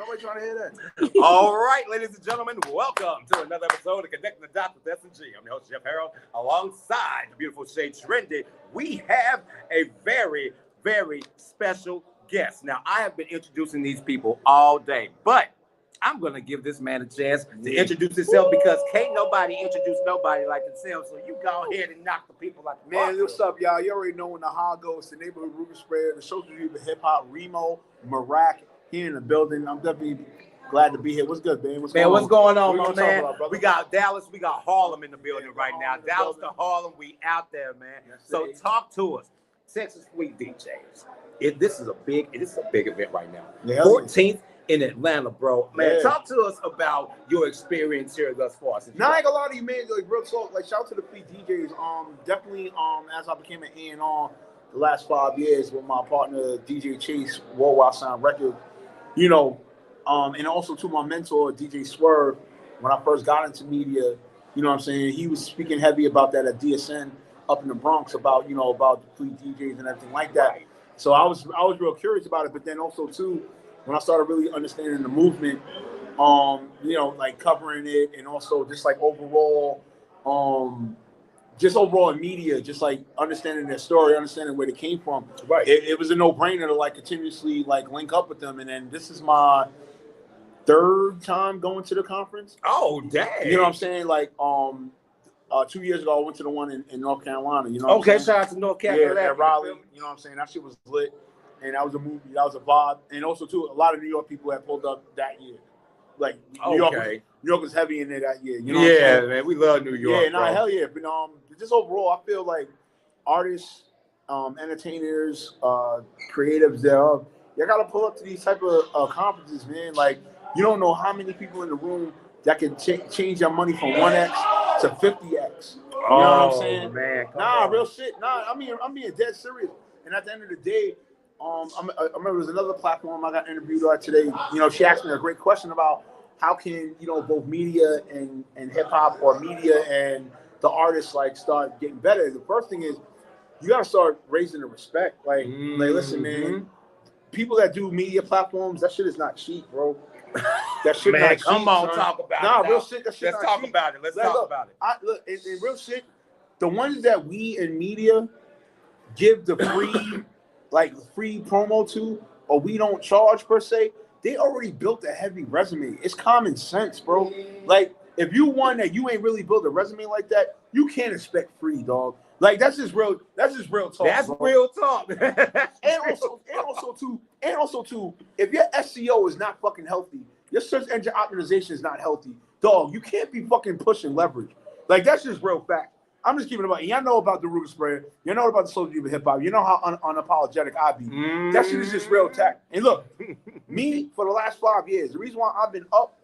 Nobody trying to hear that. All right, ladies and gentlemen, welcome to another episode of Connecting the Dots with S&G. I'm your host, Jeff Harold. Alongside the beautiful Shay Trendy, we have a very, very special guest. Now, I have been introducing these people all day, but I'm going to give this man a chance to introduce himself because can't nobody introduce nobody like himself. So you go ahead and knock the people like the Man, what's up, y'all? You already know when the hog goes, the neighborhood Ruben Spread, the social media hip hop, Remo, Marac, here in the building. I'm definitely glad to be here. What's good, man? What's going on, my man? We got Dallas, we got Harlem in the building right now. Dallas to Harlem, we out there, man. So talk to us. Texas Fleet DJs. This is a big event right now. 14th in Atlanta, bro. Man, talk to us about your experience here thus far. Now, I ain't gonna lie to you, man. Like, real talk. Like, shout out to the Fleet DJs. Definitely. As I became an A&R the last 5 years with my partner DJ Chase, Worldwide Sound Record. You know, and also to my mentor DJ Swerve. When I first got into media, you know what I'm saying. He was speaking heavy about that at DSN up in the Bronx about about the Fleet DJs and everything like that. So I was real curious about it. But then also too, when I started really understanding the movement, like covering it and also just like overall, just overall in media, just like understanding their story, understanding where they came from. Right. It was a no-brainer to like continuously like link up with them. And then this is my third time going to the conference. Oh, dang. You know what I'm saying? Like 2 years ago, I went to the one in North Carolina. You know what I'm saying? Shout out to North Carolina. Yeah, at Raleigh. You know what I'm saying? That shit was lit. And that was a movie. That was a vibe. And also, too, a lot of New York people had pulled up that year. Like, New York was heavy in there that year. You know what I'm saying? Man. We love New York. Yeah, hell yeah. But just overall, I feel like artists, entertainers, creatives, you got to pull up to these type of conferences, man. Like, you don't know how many people in the room that can change your money from 1X to 50X. You know what I'm saying? Man, real shit. I'm being dead serious. And at the end of the day, I remember there was another platform I got interviewed on today. She asked me a great question about how can both media and hip hop or media and the artists like start getting better. The first thing is you gotta start raising the respect. Like listen, man, people that do media platforms, that shit is not cheap, bro. That shit not cheap. Come on, son. talk about it. Real shit. That shit Let's not talk cheap. about it. Let's talk about it. Look, in real shit, the ones that we in media give the free promo to, or we don't charge per se, they already built a heavy resume. It's common sense, bro. Like, if you one that you ain't really built a resume like that, you can't expect free, dog. Like, that's just real talk. That's bro. real talk. and also too, if your SEO is not fucking healthy, your search engine optimization is not healthy, dog, you can't be fucking pushing leverage. Like, that's just real fact. I'm just keeping it about. Y'all know about the Ruben Spread. You know about the social media hip hop. You know how unapologetic I be. That shit is just real tech. And look, me for the last 5 years, the reason why I've been up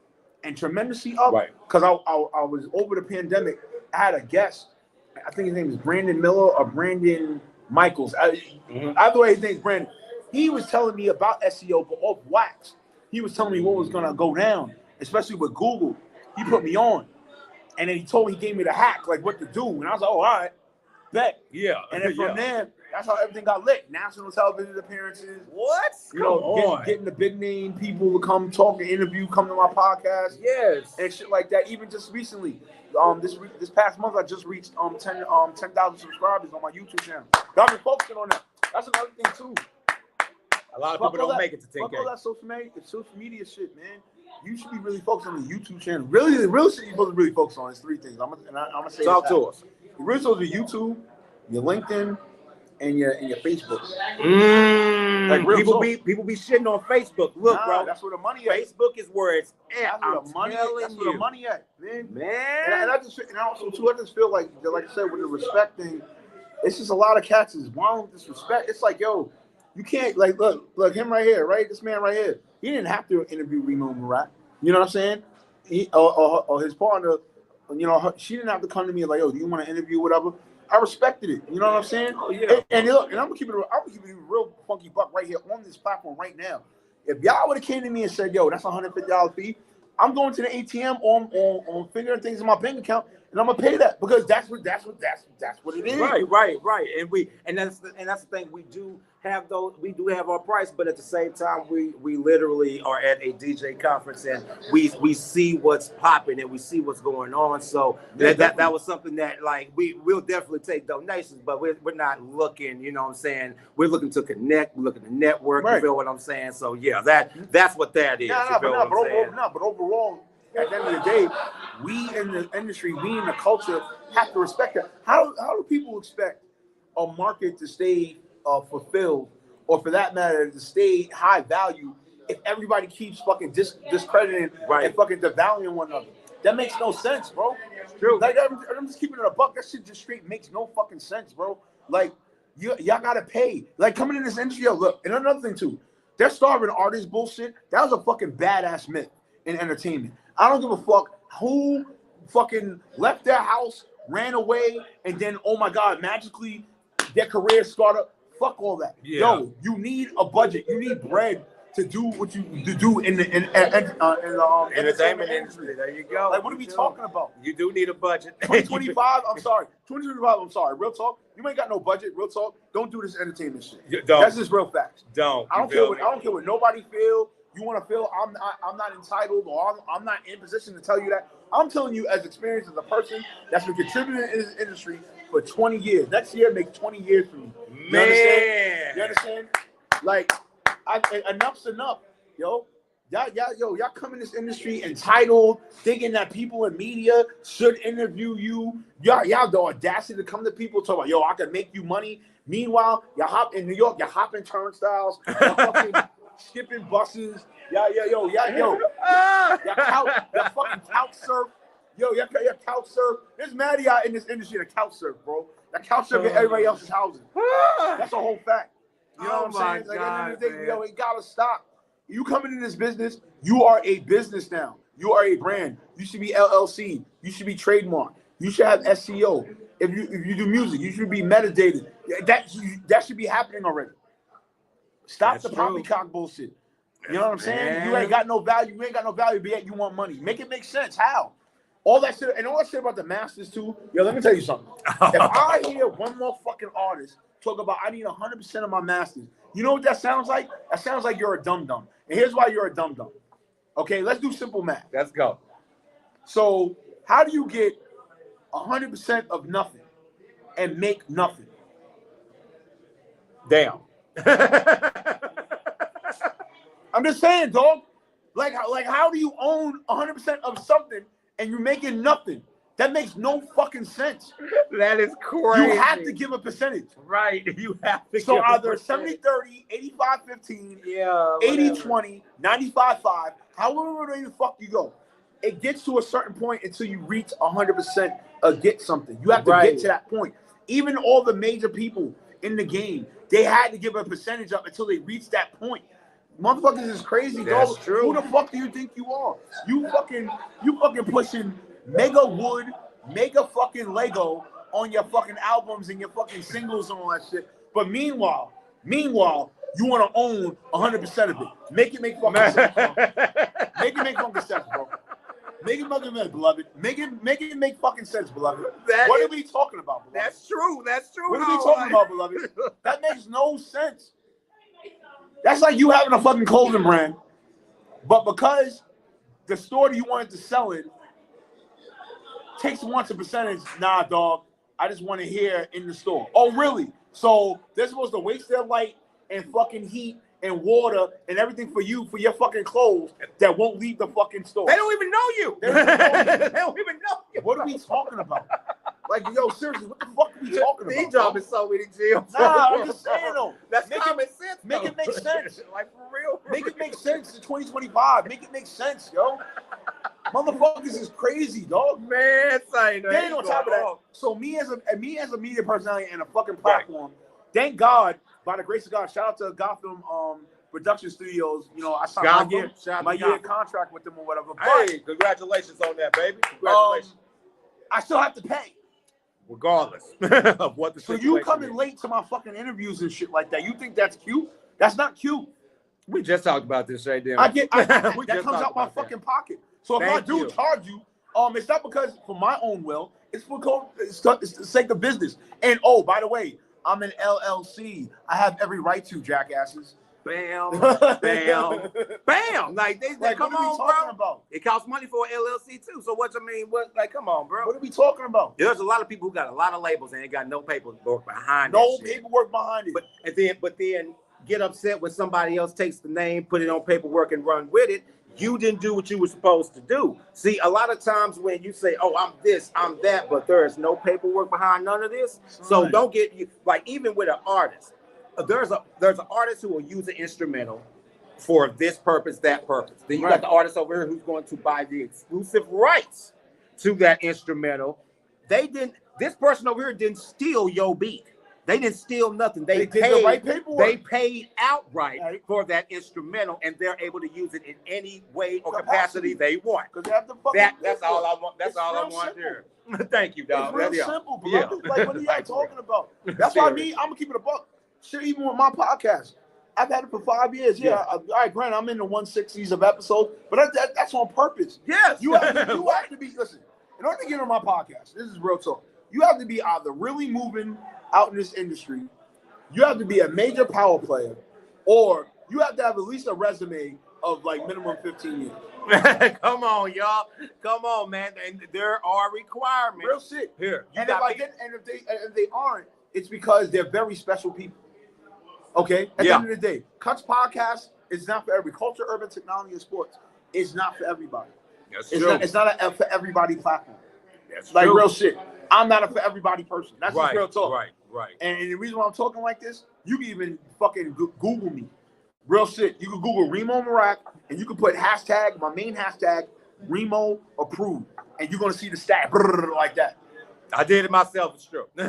and tremendously up, because I was over the pandemic. I had a guest. I think his name is Brandon Miller or Brandon Michaels. Either way, his name's Brandon. He was telling me about SEO, but off wax. He was telling me what was gonna go down, especially with Google. He put me on. And then he gave me the hack, like what to do. And I was like, oh, all right, bet. Yeah. And then from there, that's how everything got lit. National television appearances. What? Getting the big name people to come talk and interview, come to my podcast. Yes. And shit like that. Even just recently, this past month, I just reached 10,000 subscribers on my YouTube channel. I've been focusing on that. That's another thing too. A lot of people don't make it to 10K. Fuck all that social media shit, man. You should be really focused on the YouTube channel. Really, the real shit you're supposed to really focus on is three things. I'm gonna say talk to us. You're really supposed to be YouTube, your LinkedIn, and your Facebook. Like people be shitting on Facebook. Look, bro, that's where the money at. Facebook is where it's at. That's where the money at, man. And I also feel like I said, with the respect thing, it's just a lot of cats is wild with disrespect. It's like, yo, you can't look him right here, right? This man right here. He didn't have to interview Remo Marac. You know what I'm saying? Or his partner, she didn't have to come to me like, yo, do you want to interview, whatever? I respected it. You know what I'm saying? Oh, yeah. And look, and I'm gonna keep it a real funky buck right here on this platform right now. If y'all would have came to me and said, yo, that's $150 fee, I'm going to the ATM on fingering things in my bank account, and I'm gonna pay that because that's what it is. Right. And that's the thing. We do have those. We do have our price, but at the same time, we literally are at a DJ conference and we see what's popping and we see what's going on. So that was something that like we'll definitely take donations, but we're not looking. You know what I'm saying? We're looking to connect. We're looking to network. Right. You feel what I'm saying? So yeah, that's what that is. But overall, at the end of the day, we in the industry, we in the culture have to respect that. How do people expect a market to stay fulfilled, or for that matter, to stay high value if everybody keeps fucking discrediting and fucking devaluing one another? That makes no sense, bro. It's true. Like I'm just keeping it a buck. That shit just straight makes no fucking sense, bro. Like y'all gotta pay. Like coming in this industry, yo, look, and another thing too, they're starving artists bullshit. That was a fucking badass myth in entertainment. I don't give a fuck who fucking left their house, ran away, and then, oh my God, magically their career started. Fuck all that. Yeah. Yo, you need a budget. You need bread to do what you do in the entertainment industry. There you go. Like, what are we talking about? You do need a budget. 2025, I'm sorry. 2025, I'm sorry. Real talk. You ain't got no budget. Real talk. Don't do this entertainment shit. That's just real facts. I don't care what nobody feel. You want to feel I'm not entitled, or I'm not in position to tell you that. I'm telling you as experience as a person that's been contributing in this industry for 20 years. Next year makes 20 years for me. You understand? You understand? Like, enough's enough, yo. Y'all come in this industry entitled, thinking that people in media should interview you. Y'all the audacity to come to people talk about, yo, I can make you money. Meanwhile, y'all hop in New York, y'all hopping turnstiles, y'all fucking skipping buses. Y'all fucking couch surf. Yo, y'all couch surf. There's mad y'all in this industry that couch surf, bro. That couch surf in everybody else's houses. That's a whole fact. You know what I'm saying? Like, at the end of the day, yo, it gotta stop. You coming in this business, you are a business now. You are a brand. You should be LLC. You should be trademarked. You should have SEO. If you do music, you should be metadated. That should be happening already. Stop the poppycock bullshit. You know what I'm saying? You ain't got no value. You ain't got no value, but yet you want money. Make it make sense. How? All that shit, and all that shit about the masters too. Yo, let me tell you something. If I hear one more fucking artist talk about I need 100% of my masters, you know what that sounds like? That sounds like you're a dum-dum. And here's why you're a dum-dum. Okay, let's do simple math. Let's go. So how do you get 100% of nothing and make nothing? Damn. I'm just saying, dog. Like how do you own 100% of something and you're making nothing? That makes no fucking sense. That is crazy. You have to give a percentage. Right. You have to. So either 70-30, 85-15, 80-20, 95-5, however the fuck you go. It gets to a certain point until you reach 100% of get something. You have to get to that point. Even all the major people in the game, they had to give a percentage up until they reached that point. Motherfuckers is crazy, dog. That's true. Who the fuck do you think you are? You fucking pushing mega wood, mega fucking Lego on your fucking albums and your fucking singles and all that shit. But meanwhile, you want to own 100% of it. Make it make fucking sense, bro. Make it make fucking sense, bro. Make it fucking sense, beloved. Make it make fucking sense, beloved. What are we talking about, beloved? That's true. That's true. What are we talking about, beloved? That makes no sense. That's like you having a fucking clothing brand, but because the store that you wanted to sell it wants a percentage, nah, dog, I just want to hear in the store. Oh, really? So they're supposed to waste their light and fucking heat and water and everything for you, for your fucking clothes that won't leave the fucking store. They don't even know you. They don't even know you. What are we talking about? Like, yo, seriously, what the fuck are we talking about? Job is so many G's. Nah, I'm just saying, though. That's common sense. Make it make sense. Like, for real. Make it make sense in 2025. Make it make sense, yo. Motherfuckers is crazy, dog. Man, saying that. Then on top of that, so me as a media personality and a fucking platform, thank God, by the grace of God, shout out to Gotham Production Studios. You know, I signed my year contract with them or whatever. Hey, congratulations on that, baby. Congratulations. I still have to pay. Regardless of what the situation is. So you coming late to my fucking interviews and shit like that. You think that's cute? That's not cute. We just talked about this right there. That comes out my fucking pocket. So if I do charge you, it's not because for my own will. It's for the sake of business. And oh, by the way, I'm an LLC. I have every right to, jackasses. Bam, bam, bam. Like, Like, come what are we on, talking bro. about? It costs money for an LLC too. So what you mean? What? Like, come on, bro. What are we talking about? There's a lot of people who got a lot of labels and ain't got no paperwork behind No that shit. paperwork behind it. But then get upset when somebody else takes the name, put it on paperwork, and run with it. You didn't do what you were supposed to do. See, a lot of times when you say, "Oh, I'm this, I'm that," but there is no paperwork behind none of this. So don't get you like even with an artist. There's an artist who will use an instrumental for this purpose, that purpose. Then you got the artist over here who's going to buy the exclusive rights to that instrumental. This person over here didn't steal your beat. They didn't steal nothing. They did the right paperwork. They paid outright for that instrumental, and they're able to use it in any way or capacity they want. Because they have the fucking That's all I want. That's all I want here. Thank you, dog. It's real simple, bro. Like, what are y'all talking about? That's why I'm gonna keep it a buck. Shit, even with my podcast, I've had it for 5 years. All right, granted, I'm in the 160s of episodes, but that's on purpose. Yes. You have to be, listen, in order to get on my podcast, this is real talk, you have to be either really moving out in this industry, you have to be a major power player, or you have to have at least a resume of like minimum 15 years. Come on, y'all. Come on, man. And there are requirements. Real shit. Here. And if they aren't, it's because they're very special people. Okay? At the end of the day, Cuts Podcast is not for every culture, urban technology, and sports. It's not for everybody. That's true. It's not a for everybody platform. That's like true. Real shit. I'm not a for everybody person. That's just real talk. Right. And the reason why I'm talking like this, you can even fucking Google me. Real shit. You can Google Remo Marak, and you can put hashtag, my main hashtag, Remo approved, and you're gonna see the stat like that. I did it myself. It's true. It's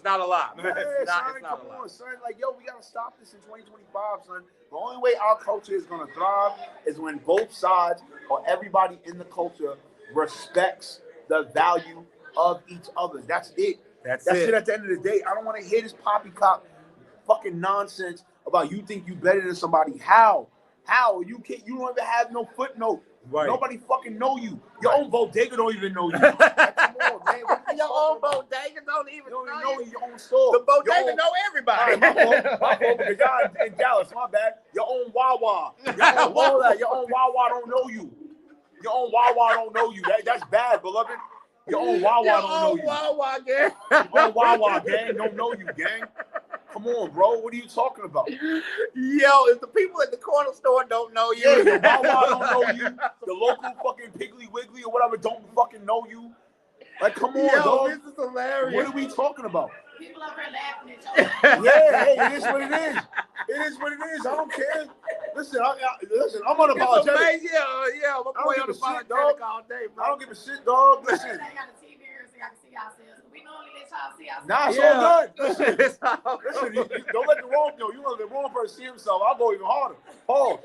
not a lie. It's not a lie. Son. Like, yo, we gotta stop this in 2025, son. The only way our culture is gonna thrive is when both sides or everybody in the culture respects the value of each other. That's it. That's it. At the end of the day, I don't want to hear this poppycock fucking nonsense about you think you better than somebody. How? You can't. You don't even have no footnote. Right. Nobody fucking know you. Your own bodega don't even know you. Like, come on, man. Your own bodega don't even know you. Your own store. The bodega know everybody. My fault, because y'all in Dallas, my bad. Your own Wawa. Your own Wawa don't know you. Your own Wawa don't know you. That's bad, beloved. Your own Wawa don't know you. Wawa gang. Your own Wawa gang don't know you, gang. Come on, bro. What are you talking about? Yo, if the people at the corner store don't know you. Yeah, the Wawa don't know you. The local fucking Piggly Wiggly or whatever don't fucking know you. Like, come on, dog. This is hilarious. What are we talking about? People over here laughing at you. Yeah, hey, it is what it is. It is what it is. I don't care. Listen, I'm unapologetic. Yeah, my boy unapologetic all day, bro. I don't give a shit, dog. Listen. I got a TV here so y'all can see ourselves. We normally let y'all see ourselves. Nah, it's all good. Listen, you don't let the wrong you want the wrong person see himself. I'll go even harder. Pause.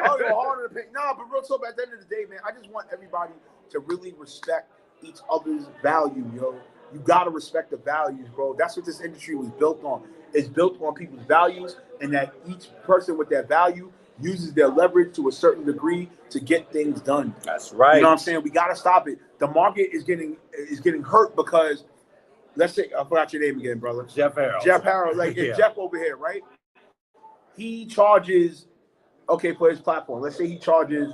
I'll go harder to pick. Nah, but real talk, at the end of the day, man, I just want everybody to really respect each other's value, yo. You gotta respect the values, bro. That's what this industry was built on. It's built on people's values, and that each person with that value uses their leverage to a certain degree to get things done. That's right. You know what I'm saying? We gotta stop it. The market is getting hurt because, let's say, I forgot your name again, brother. Jeff Harrell. Jeff Harrell, like Jeff over here, right? He charges, for his platform. Let's say he charges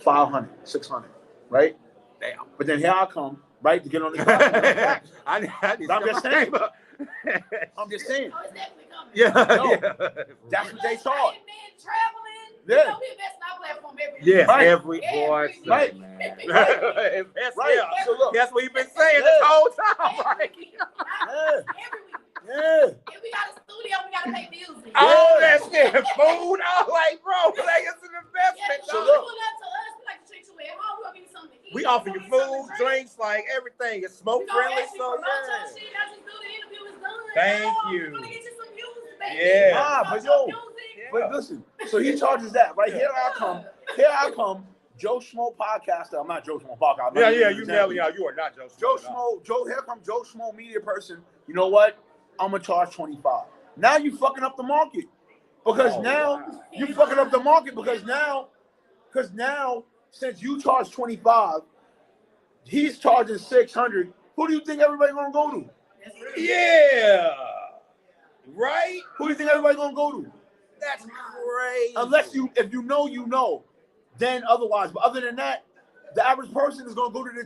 $500, $600, right? Damn. But then here I come, right, to get on the platform. I'm just saying. Oh, it's definitely coming. Yeah. That's what they charge. Traveling. Yeah. You know, we invest in our platform every year. Yeah, every boy. Right. Right. So look, that's what you've been saying this whole time, right? Every week. Yeah. If we got a studio, we got to pay bills. All that shit, food, all like, bro, like it's an investment. So look. People up to us, we like to treat you at home. We'll give you something to eat. We offer you food, drinks, like everything. It's smoke friendly, so yeah. Thank you. We're gonna get you some music, baby. Yeah. But listen, so he charges that, right? Here I come, Joe Schmo podcaster. I'm not Joe Schmo podcaster. Yeah, you nailed it out. You are not Joe Schmo. Here comes Joe Schmo media person. You know what? I'm gonna charge $25. Now you fucking up the market. Because you fucking up the market because now since you charge $25, he's charging $600. Who do you think everybody gonna go to? Yeah. Right? Who do you think everybody gonna go to? That's crazy. Unless if you know, you know. Then otherwise. But other than that, the average person is gonna go to the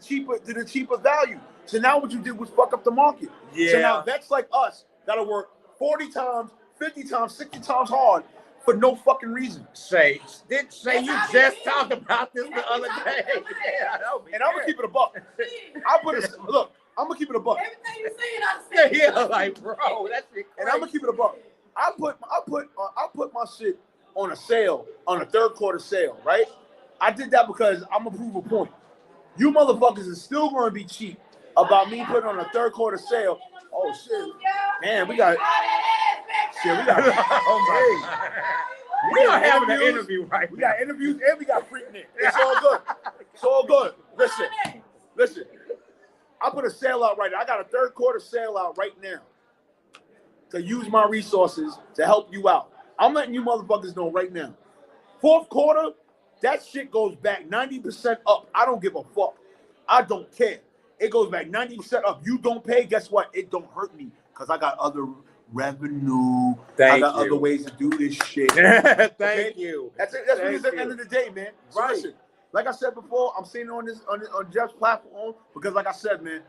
cheaper value. So now what you did was fuck up the market. Yeah. So now vets like us gotta work 40 times, 50 times, 60 times hard for no fucking reason. Shay, you just talked about this the other day. Yeah, and I'm gonna keep it a buck. I'm gonna keep it a buck. Everything you see, yeah, like bro, that's crazy. And I'm gonna keep it a buck. I put my shit on a sale, on a third quarter sale, right? I did that because I'm gonna prove a point. You motherfuckers is still gonna be cheap about me putting on a third quarter sale. Oh shit. Man, we got shit, we got oh my. We are having an interview right now. We got interviews and we got freaking. It's all good. It's all good. Listen. I put a sale out right now. I got a third quarter sale out right now to use my resources to help you out. I'm letting you motherfuckers know right now. Fourth quarter, that shit goes back 90% up. I don't give a fuck. I don't care. It goes back 90% up. You don't pay, guess what? It don't hurt me because I got other revenue. I got other ways to do this shit. Thank you. That's it. That's what it is at the end of the day, man. So right. Listen, like I said before, I'm saying on Jeff's platform because, like I said, man,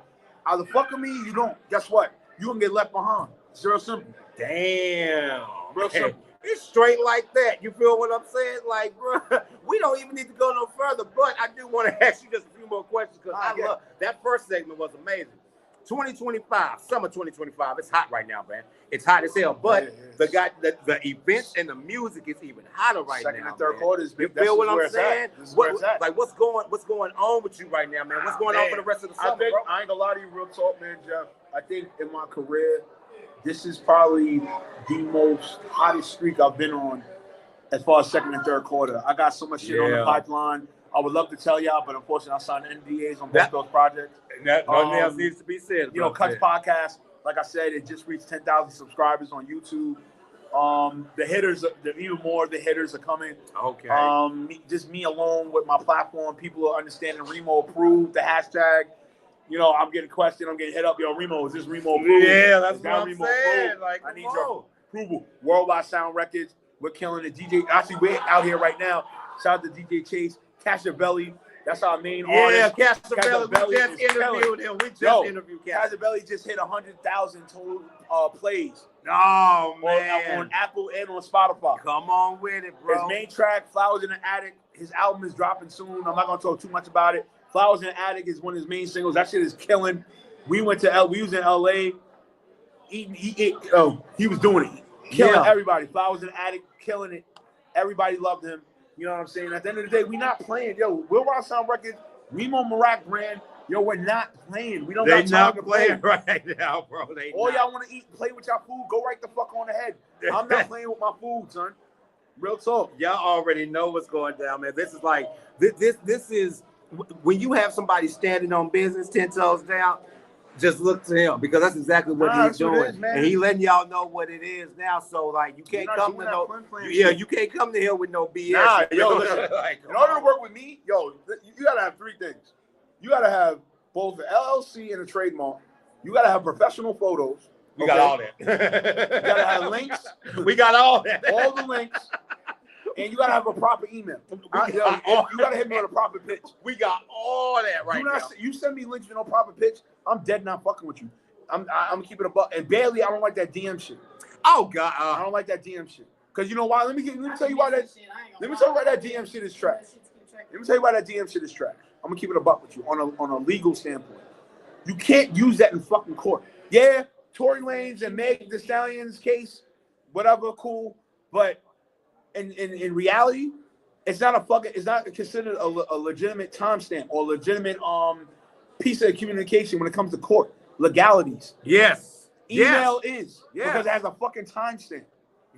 either fuck with me, you don't. Guess what? You gonna get left behind. It's real simple. Damn. Real simple. It's straight like that. You feel what I'm saying? Like, bro, we don't even need to go no further. But I do want to ask you just a few more questions because I love that first segment was amazing. 2025, summer 2025. It's hot right now, man. It's hot as hell. But the events and the music is even hotter right now. Second and third quarters. You feel what I'm saying? Like what's going on with you right now, man? What's going on for the rest of the summer, bro? I ain't gonna lie to you, real talk, man, Jeff. I think in my career, this is probably the most hottest streak I've been on as far as second and third quarter. I got so much shit on the pipeline. I would love to tell y'all, but unfortunately, I signed NDAs on both those projects. Nothing else needs to be said. You know, Cuts Podcast, like I said, it just reached 10,000 subscribers on YouTube. The hitters, even more of the hitters are coming. Okay. Just me alone with my platform. People are understanding Remo approved, the hashtag. You know, I'm getting questioned. I'm getting hit up. Yo, Remo, is this Remo approved? Yeah, that's what I'm saying. Like, I need your approval. Worldwide Sound Records. We're killing it. DJ, actually, we're out here right now. Shout out to DJ Chase. Casabelli, that's our main artist. Yeah, Casabelli, we just interviewed him. We just interviewed Casabelli just hit 100,000 total plays. Oh, man. On Apple and on Spotify. Come on with it, bro. His main track, Flowers in the Attic, his album is dropping soon. I'm not going to talk too much about it. Flowers in the Attic is one of his main singles. That shit is killing. We was in LA. He was doing it. Killing everybody. Flowers in the Attic, killing it. Everybody loved him. You know what I'm saying? At the end of the day, we're not playing. Yo, Worldwide Sound Records, Remo Marac brand. Yo, we're not playing. We don't got time to play right now, bro. All y'all want to eat, play with y'all food, go right the fuck on ahead. I'm not playing with my food, son. Real talk. Y'all already know what's going down, man. This is like this is when you have somebody standing on business 10 toes down. Just look to him because that's exactly what he's doing, and he letting y'all know what it is now. So like, you can't come to you can't come to him with no BS. Nah, yo, listen, like, in order to work with me, yo, you gotta have three things. You gotta have both the LLC and a trademark. You gotta have professional photos. We got all that. You gotta have links. We got all that. All the links. And you gotta have a proper email. You gotta hit me with a proper pitch. We got all that right now. You send me links with no proper pitch, I'm dead not fucking with you. I'm keeping a buck. And barely, I don't like that DM shit. Oh God, I don't like that DM shit. Cause you know why? Let me tell you why that. Let me tell you why that DM shit is trash. Let me tell you why that DM shit is trash. I'm gonna keep it a buck with you on a legal standpoint. You can't use that in fucking court. Yeah, Tory Lanez and Meg Thee Stallion's case, whatever, cool. But in reality, it's not considered a legitimate timestamp or legitimate piece of communication when it comes to court legalities. Yes. Email is because it has a fucking timestamp.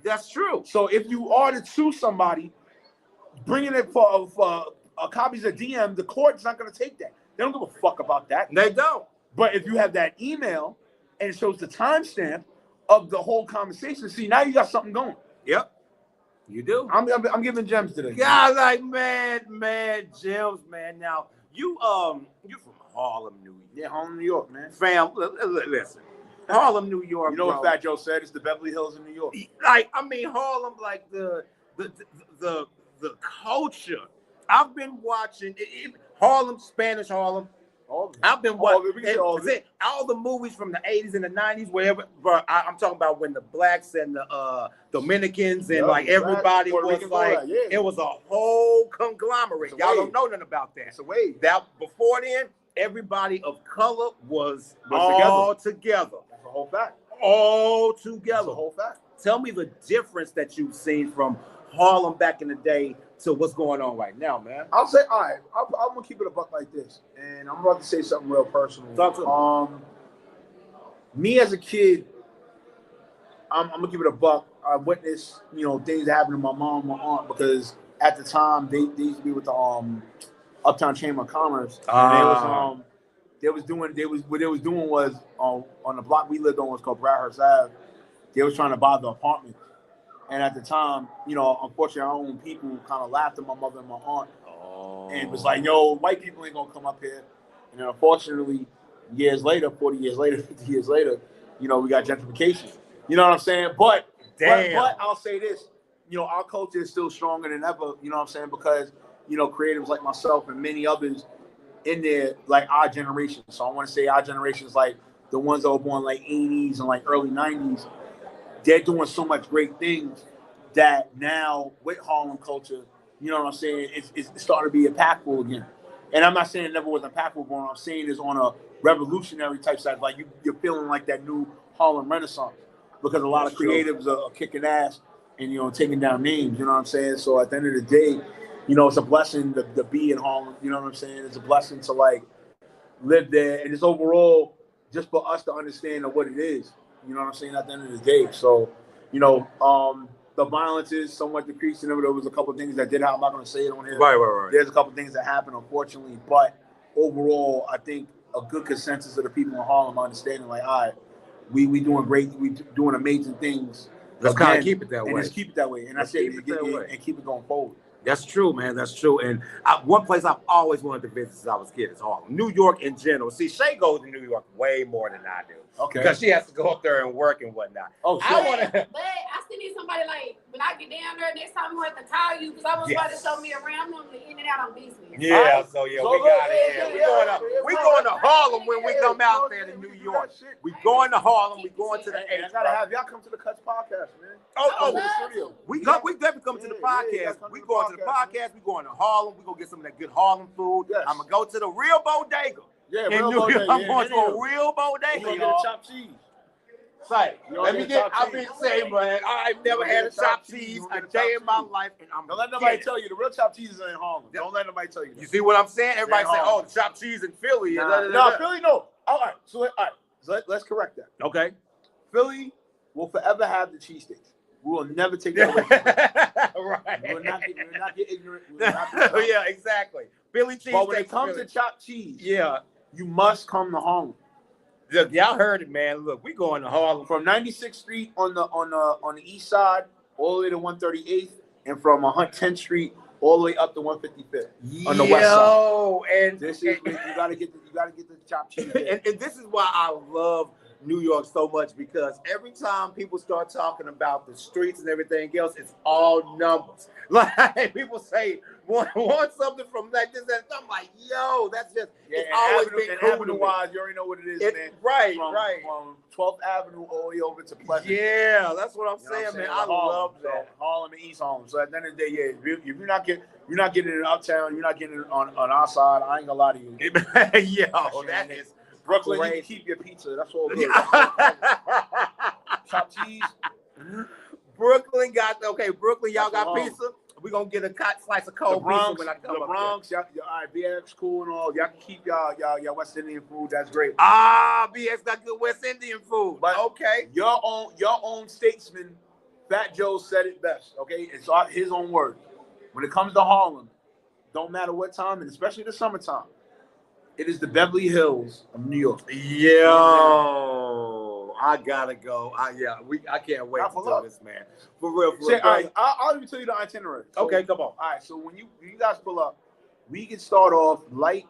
That's true. So if you are to sue somebody, bringing it for copies of DM, the court's not going to take that. They don't give a fuck about that. They don't. But if you have that email and it shows the timestamp of the whole conversation, see, now you got something going. Yep. You do. I'm giving gems today. God, like mad gems, man. Now you're from Harlem, New York. Yeah, Harlem, New York, man. Fam, listen. Harlem, New York. You know bro. what Fat Joe said? It's the Beverly Hills of New York. Like, I mean, Harlem, like the culture. I've been watching Harlem, Spanish Harlem. I've been watching all the movies from the 80s and the 90s, wherever. But I'm talking about when the blacks and the Dominicans and like everybody was like, it was a whole conglomerate. Y'all don't know nothing about that. It's a wave. That before then, everybody of color was all together. That's a whole fact. All together. That's a whole fact. Tell me the difference that you've seen from Harlem back in the day to what's going on right now, man. I'll say, all right, I'm gonna keep it a buck like this, and I'm about to say something real personal. Talk to me. Me as a kid, I'm gonna keep it a buck. I witnessed, things happening to my mom and my aunt because at the time they used to be with the Uptown Chamber of Commerce. And what they was doing was on the block we lived on was called Bradhurst Ave. They was trying to buy the apartment. And at the time, unfortunately, our own people kind of laughed at my mother and my aunt. And it was like, yo, white people ain't going to come up here. And then unfortunately, years later, 40 years later, 50 years later, we got gentrification. You know what I'm saying? But I'll say this, our culture is still stronger than ever, you know what I'm saying? Because, creatives like myself and many others in there, like our generation. So I want to say our generation is like the ones that were born like 80s and like early 90s. They're doing so much great things that now with Harlem culture, you know what I'm saying, it's starting to be impactful again. And I'm not saying it never was impactful, but what I'm saying is on a revolutionary type side, like you're feeling like that new Harlem Renaissance because a lot of creatives are kicking ass and, taking down names, you know what I'm saying? So at the end of the day, it's a blessing to be in Harlem, you know what I'm saying? It's a blessing to like live there. And it's overall just for us to understand what it is. You know what I'm saying? At the end of the day. So, the violence is somewhat decreasing. There was a couple of things that did happen. I'm not going to say it on here. Right. There's a couple of things that happened, unfortunately. But overall, I think a good consensus of the people in Harlem understanding, like, all right, we doing great. We doing amazing things. Let's kind of keep it that way. And just keep it that way. And that's it. And keep it going forward. That's true, man. That's true. And one place I've always wanted to visit since I was a kid is Harlem. New York in general. See, Shay goes to New York way more than I do. Okay. Because she has to go up there and work and whatnot. Oh, sure. But I still need somebody like, when I get down there next time, I'm going to have to call you because I want somebody to show me around. I'm normally in and out on business. Yeah, we got it. We going to Harlem when we come out there to New York. We going to Harlem. We going to the Hey, I gotta have y'all come to the Cuts podcast, man. We definitely come to the podcast. We going to the podcast. We going to Harlem. We gonna get some of that good Harlem food. Yes. I'm gonna go to the real bodega. Yeah, in New York. I'm going to a real bodega. We're gonna get a chopped cheese. Say, I've been saying, man, I've never had a chopped cheese a day in my life, and don't let nobody tell you the real chopped cheese is in Harlem. Don't let nobody tell you that. You see what I'm saying? Everybody say, "Oh, the chopped cheese in Philly." No, Philly, no. All right, so let's correct that. Okay. Philly will forever have the cheesesteaks. We will never take that away. Right. We will not get ignorant. Yeah, exactly. Philly cheese. But when it comes to chopped cheese, you must come to Harlem. Look, y'all heard it, man. Look, we going to Harlem from 96th Street on the east side all the way to 138th, and from 10th Street all the way up to 155th on the west side. And this is you gotta get the chopped cheese. And this is why I love New York so much, because every time people start talking about the streets and everything else, it's all numbers. Like people say, want something from like this, that. I'm like, yo, that's just it's always been cool. Avenue-wise, you already know what it is, man. Right. From 12th Avenue all the way over to Pleasant. Yeah, that's what I'm saying, man. I love that. Harlem and East Harlem. So at the end of the day, if you're not getting it in Uptown, you're not getting it on our side. I ain't gonna lie to you. Yo, that is Brooklyn. You can keep your pizza. That's all good. Chopped cheese. Brooklyn, y'all got pizza. We're going to get a slice of cold pizza when I come up. The Bronx, y'all, all right, BX cool and all. Y'all can keep y'all West Indian food. That's great. BX got good West Indian food. But okay. Your own statesman, Fat Joe, said it best, okay? It's his own words. When it comes to Harlem, don't matter what time, and especially the summertime, it is the Beverly Hills of New York. Yo, I gotta go. I can't wait to do this, man. For real. All right, I'll even tell you the itinerary. So, okay, come on. All right, so when you guys pull up, we can start off light,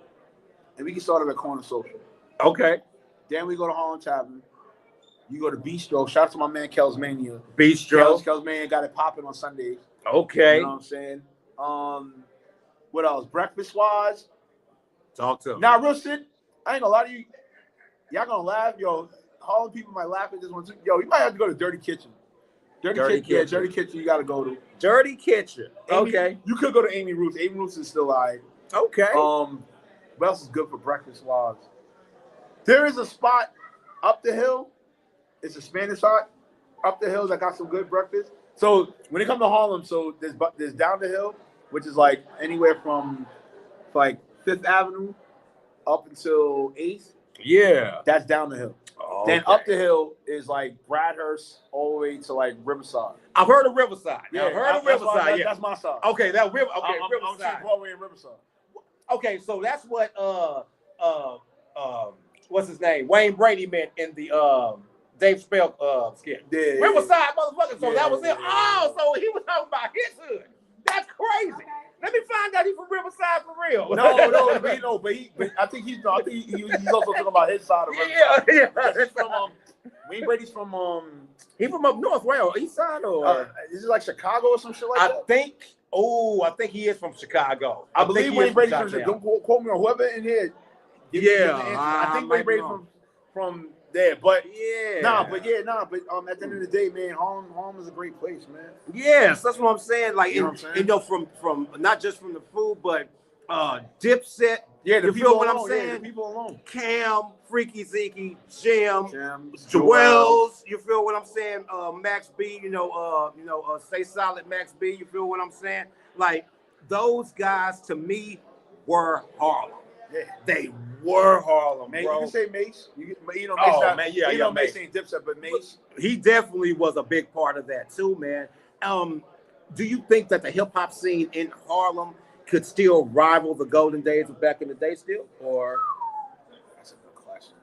and we can start at a corner social. Okay. Then we go to Harlem Tavern. You go to Bistro. Shout out to my man Kel's Mania. Bistro. Kel's Mania got it popping on Sundays. Okay. You know what I'm saying? What else? Breakfast wise. Talk to him. Now, real shit. I ain't gonna lie to you. Y'all gonna laugh, yo. Harlem people might laugh at this one too. Yo, you might have to go to Dirty Kitchen. Dirty Kitchen. Yeah, Dirty Kitchen. You gotta go to. Dirty Kitchen. Okay. You could go to Amy Ruth's. Amy Ruth's is still alright. Okay. What else is good for breakfast wise? There is a spot up the hill. It's a Spanish spot up the hill that got some good breakfast. So when it comes to Harlem, so there's down the hill, which is like anywhere from like 5th Avenue up until 8th. Yeah. That's down the hill. Okay. Then up the hill is like Bradhurst all the way to like Riverside. I've heard of Riverside. Yeah, I've heard of Riverside. That's my side. Okay, that Riverside. I'm saying Broadway and Riverside. Okay, so that's what what's his name? Wayne Brady meant in the Dave Chappelle skit. Yeah, Riverside, motherfucker. So that was it. Oh, so he was talking about his hood. That's crazy. Okay. Let me find out he's from Riverside for real. No, but I think he's also talking about his side of Riverside. Yeah. From, Wayne Brady's from he from up north, right? Or east side, or is it like Chicago or some shit like that? I think he is from Chicago. I believe Wayne Brady's from Chicago. Don't quote me on whoever in here. I think Wayne Brady's from there, but but at the end of the day, man, Harlem is a great place, man. Yes, that's what I'm saying. Like, you know from not just from the food, but Dipset. Yeah, you feel what I'm saying? Yeah, the people alone. Cam, Freaky Zeke, Jim, Joel's. You feel what I'm saying? Max B. Stay Solid, Max B. You feel what I'm saying? Like, those guys to me were Harlem. Yeah, they were Harlem, man, bro. You can say Mace. Mace. Mace ain't Dipset, but Mace. He definitely was a big part of that too, man. Do you think that the hip hop scene in Harlem could still rival the golden days of back in the day still? Or that's a good question.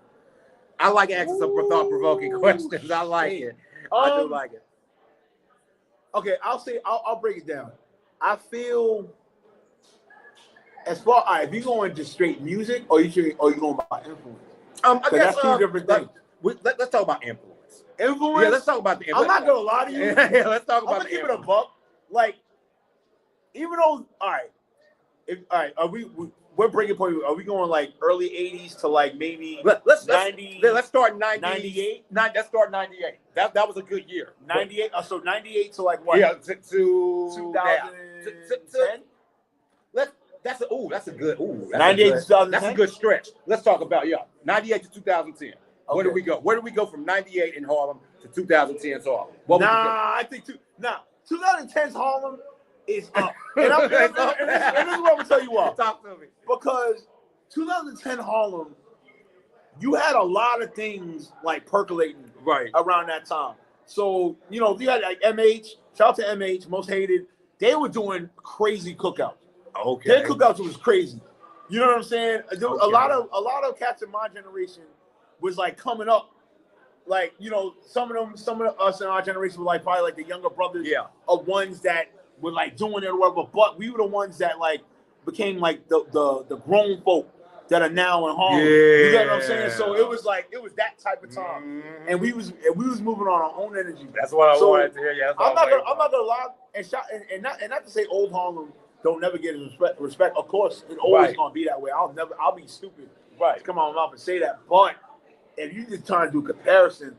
I like asking some thought-provoking questions. I like it. I do like it. Okay, I'll break it down. I feel as far if you're going to straight music or you going by influence. I guess that's two different things. Let's talk about influence. Influence? Yeah, let's talk about the influence. I'm not gonna lie to you. Yeah, let's talk about I'm gonna keep it a buck. Like, even though, we're breaking point. Are we going like early 80s to like maybe let's 90? Let's start 98. Let's start 98. That was a good year. 98. So 98 to like what? Yeah, to 2010. That's a good. 98 to 2010. That's a good stretch. Let's talk about 98 to 2010. Okay. Where do we go? Where do we go from 98 in Harlem to 2010's Harlem? 2010's Harlem is up. And this is what I'm gonna tell you why. Talk to me. Because 2010 Harlem, you had a lot of things like percolating around that time. So you had like MH. Shout out to MH, Most Hated. They were doing crazy cookouts. Okay. Their cookouts was crazy. You know what I'm saying? A lot of cats in my generation was like coming up. Like, some of us in our generation were like probably like the younger brothers of ones that were like doing it or whatever. But we were the ones that like became like the grown folk that are now in Harlem. You get what I'm saying? So it was that type of time. And we was moving on our own energy. That's what I wanted to hear. Yeah, I'm not gonna lie and not to say old Harlem don't never get respect. Of course, it's always gonna be that way. I'll be stupid to come out of my mouth and say that. But if you just trying to do comparison,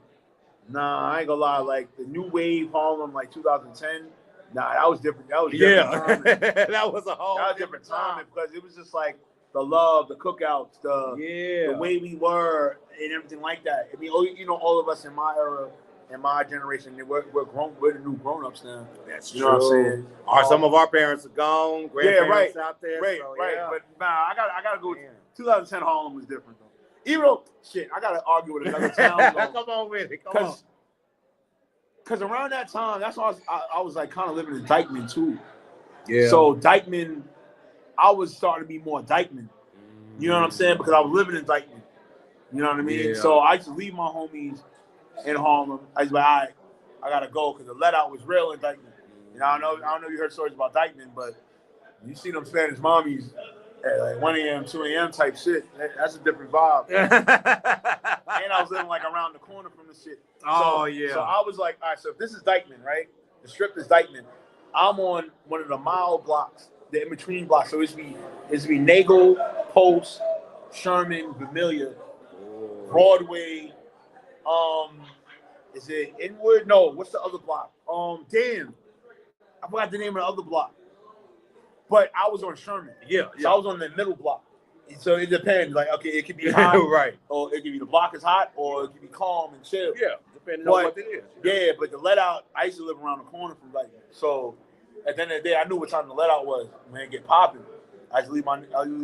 I ain't gonna lie. Like the new wave Harlem, like 2010, that was different. That was different timing. That was a whole different time because it was just like the love, the cookouts, the way we were, and everything like that. I mean, all of us in my era. In my generation, we're grown. We're the new grown-ups now. That's true. What I'm saying? Some of our parents are gone. Grandparents out there. Right. But I gotta go. 2010 Harlem was different though. Even though I gotta argue with another town. Come on with it. Come on. Because around that time, that's why I was like kind of living in Dykeman too. Yeah. So Dykeman, I was starting to be more Dykeman. You know what I'm saying? Because I was living in Dykeman. You know what I mean? Yeah. So I used to leave my homies in Harlem. I was like, all right, I gotta go because the let out was real in Dykeman. I don't know if you heard stories about Dykeman, but you see them Spanish mommies at like 1 a.m., 2 a.m. type shit. That's a different vibe. and I was living like around the corner from the shit. Oh yeah. So I was like, all right, so if this is Dykeman, right? The strip is Dykeman. I'm on one of the mile blocks, the in between blocks. So it's be Nagel, Post, Sherman, Vermilion, Broadway. Is it Inwood? No, what's the other block? Damn, I forgot the name of the other block. But I was on Sherman. Yeah. So I was on the middle block. So it depends. Like, okay, it could be hot, right? Or it could be the block is hot, or it could be calm and chill. Yeah, depending on what it is. Yeah, but the let out, I used to live around the corner from Dykeman. So at the end of the day, I knew what time the let out was. When it get popping, I used to leave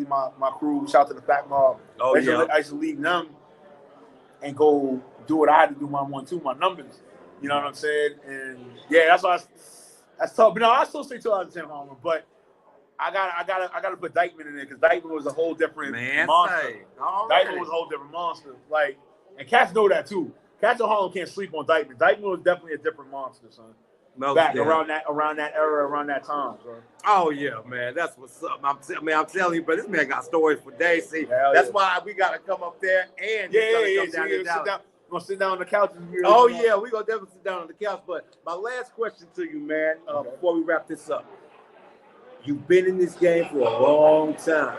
my crew. Shout out to the Fat Mob. Oh yeah. I used to leave them and go do what I had to do. My 1-2, my numbers. You know what I'm saying? And yeah, that's why that's tough. But no, I still say 2010 Harlem, but I gotta put Dykeman in there because Dykeman was a whole different monster. Dykeman was a whole different monster. Like, and cats know that too. Cats in Harlem can't sleep on Dykeman. Dykeman was definitely a different monster, son. Back around that era, around that time, bro. Oh yeah, man, that's what's up. I'm telling you, but this man got stories for days. See, that's why we gotta come up there and come down to Dallas. We're gonna sit down on the couch. Oh yeah, we gonna definitely sit down on the couch. But my last question to you, man, before we wrap this up. You've been in this game for a long time.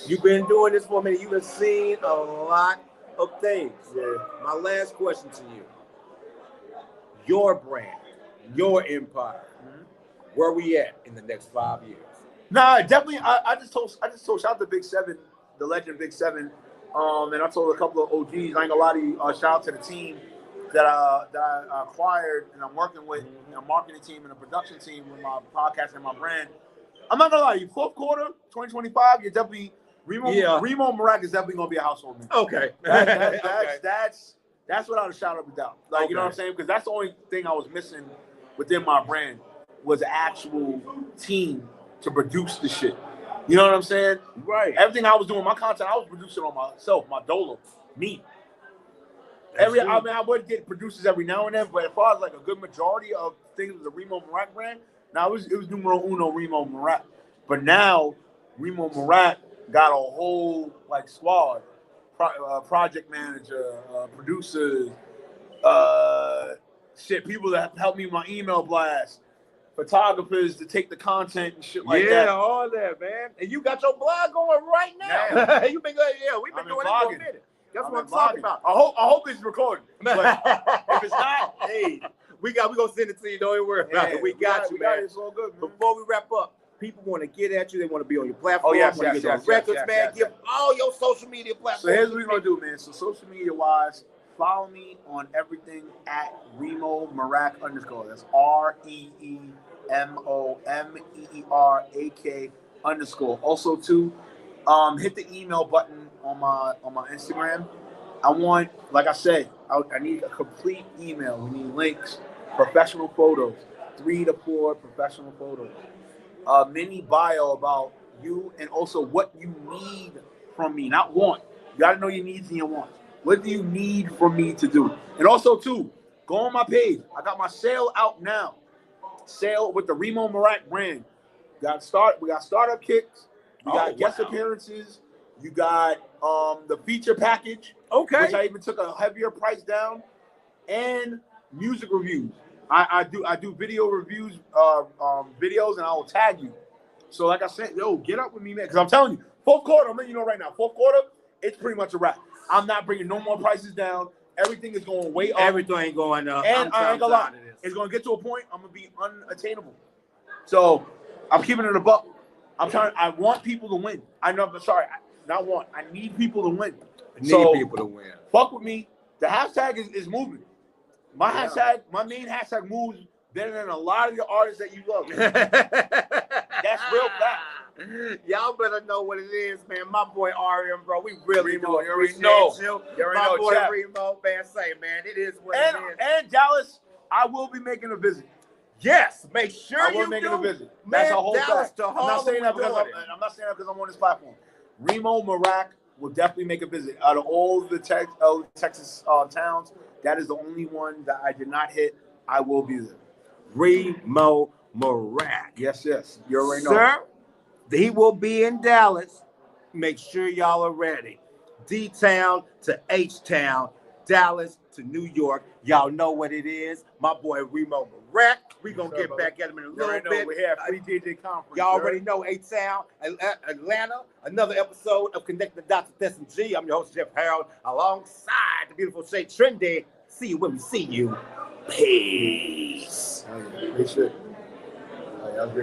You've been doing this for a minute. You've been seeing a lot of things. Yeah. My last question to you. Your brand, your empire, where we at in the next 5 years? Nah, definitely. I just told shout out to Big Seven, the legend Big Seven. And I told a couple of OGs, I ain't gonna lie to you, shout out to the team that I acquired and I'm working with, a marketing team and a production team with my podcast and my brand. I'm not gonna lie to you, fourth quarter, 2025, you're definitely Remo Marac is definitely gonna be a household name. Okay. That's without a shadow of a doubt. Like, you know what I'm saying? Because that's the only thing I was missing within my brand was an actual team to produce the shit. You know what I'm saying? Right. Everything I was doing, my content, I was producing on myself, my dolo, me. I would get producers every now and then, but as far as like a good majority of things with the Remo Marac brand, now it was numero uno Remo Marac. But now Remo Marac got a whole like squad, project manager, producers, people that help me with my email blast, photographers to take the content and shit like that. Yeah, all that, man. And you got your blog going right now. You've been good. Yeah, we've been doing it for a minute. That's what I'm talking about. I hope it's recording. But if it's not, hey, we're gonna send it to you. Don't worry about it. We got you, man. It's all good, man. Before we wrap up, people want to get at you. They want to be on your platform. Oh, yes, want to get on records, man. Give all your social media platforms. So here's what we're gonna do, man. So social media wise, follow me on everything at Remo Marac _. That's REEMOMEERAK _. Also, hit the email button on my Instagram. I want, like I said, I need a complete email. We need links, professional photos, 3 to 4 professional photos, mini bio about you, and also what you need from me, not want. You gotta know your needs and your wants. What do you need from me to do? And also, too, go on my page. I got my sale out now. Sale with the Remo Marac brand. We got startup kicks. We got guest appearances. You got the feature package, which I even took a heavier price down, and music reviews. I do video reviews, videos, and I will tag you. So like I said, yo, get up with me, man, because I'm telling you, fourth quarter, I'm letting you know right now, fourth quarter, it's pretty much a wrap. I'm not bringing no more prices down. Everything is going way up. Everything ain't going up. And I ain't gonna lie, it's gonna get to a point I'm gonna be unattainable. So I'm keeping it a buck. I want people to win. I need people to win. People to win. Fuck with me. The hashtag is moving. My main hashtag moves better than a lot of the artists that you love. That's real fact. Y'all better know what it is, man. My boy Ariam, bro. We really Remo, do appreciate you. My boy Chap. Remo, man. Say, man, it is what it is. And Dallas, I will be making a visit. Yes, make sure I will make a visit. That's a whole fact. I'm not saying that because I'm on this platform. Remo Marac will definitely make a visit. Out of all the Texas towns, that is the only one that I did not hit. I will be there. Remo Marac. Yes. You already know. Sir, he will be in Dallas. Make sure y'all are ready. D-Town to H-Town. Dallas to New York. Y'all know what it is. My boy Remo Barrett. We're going to get back at him in a little bit. We have Fleet DJs Conference. Y'all already know A-Town, Atlanta. Another episode of Connect the Dots with S&G. I'm your host, Jeff Harold, alongside the beautiful Shay Trendy. See you when we see you. Peace. Oh, yeah. Great shit. Oh, yeah, that's great.